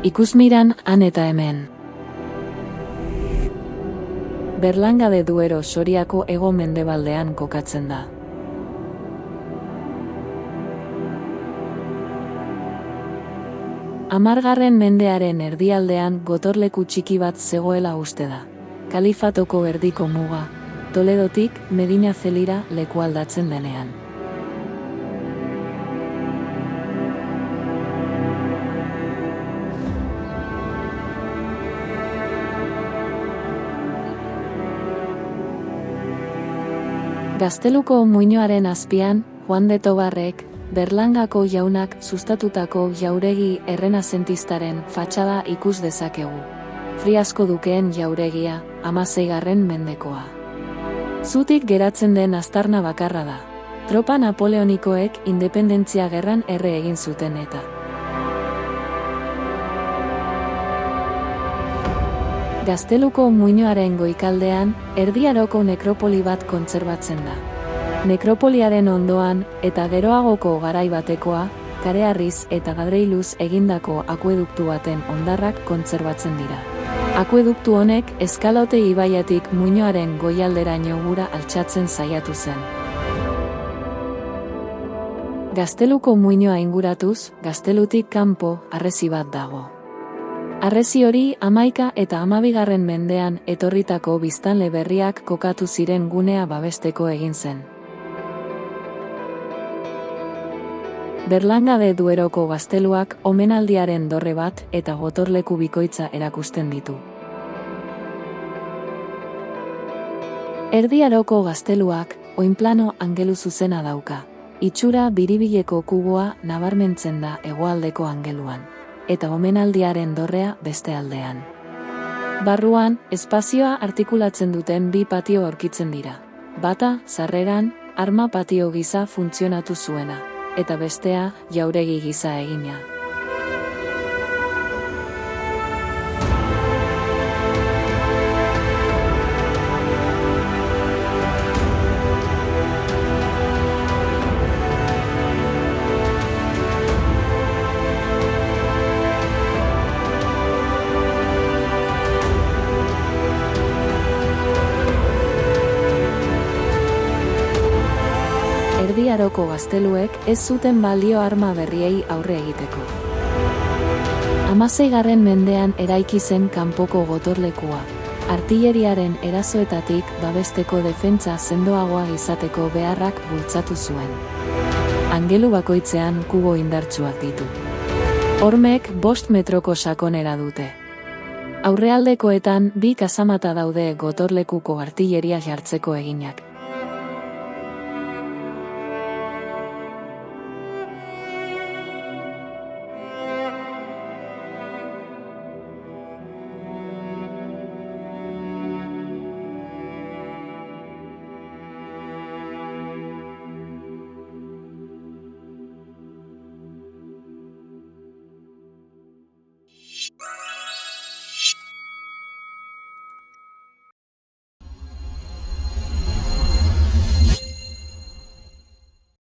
Ikusmiran han eta hemen. Berlanga de Duero Soriako hego-mendebaldean kokatzen da. Hamargarren mendearen erdialdean gotorleku txiki bat zegoela uste da. Kalifatoko erdiko muga, Toledotik Medina Zelira lekualdatzen denean. Gazteluko muinoaren azpian, Juan de Tobarrek, Berlangako jaunak sustatutako jauregi errenazentistaren fatxada ikus dezakegu. Friasko dukeen jauregia, 16. mendekoa. Zutik geratzen den aztarna bakarra da. Tropa napoleonikoek independentzia gerran erre egin zuten eta. Gazteluko muinoaren goikaldean, Erdi Aroko nekropoli bat kontserbatzen da. Nekropoliaren ondoan, eta geroagoko garai batekoa, kareharriz eta gadreiluz egindako akueduktu baten hondarrak kontserbatzen dira. Akueduktu honek Eskalote ibaiatik muinoaren goialderaino gura altxatzen saiatu zen. Gazteluko muinoa inguratuz, gaztelutik kanpo harresi bat dago. Harresi hori 11. eta 12. mendean etorritako biztanle berriak kokatu ziren gunea babesteko egin zen. Berlanga de Dueroko gazteluak omenaldiaren dorre bat eta gotorleku bikoitza erakusten ditu. Erdi Aroko gazteluak oinplano angelu zuzena dauka. Itxura biribileko kuboa nabarmentzen da hegoaldeko angeluan, eta omenaldiaren dorrea beste aldean. Barruan, espazioa artikulatzen duten bi patio aurkitzen dira. Bata, sarreran, arma patio gisa funtzionatu zuena, eta bestea, jauregi gisa egina. Erdi Aroko gazteluek ez zuten balio arma berriei aurre egiteko. 16. mendean eraiki zen kanpoko gotorlekua, artilleriaren erasoetatik babesteko defentsa sendoagoa izateko beharrak bultzatu zuen. Angelu bakoitzean kubo indartsuak ditu. Hormek 5 metroko sakonera dute. Aurrealdekoetan 2 kasamata daude gotorlekuko artilleria jartzeko eginak.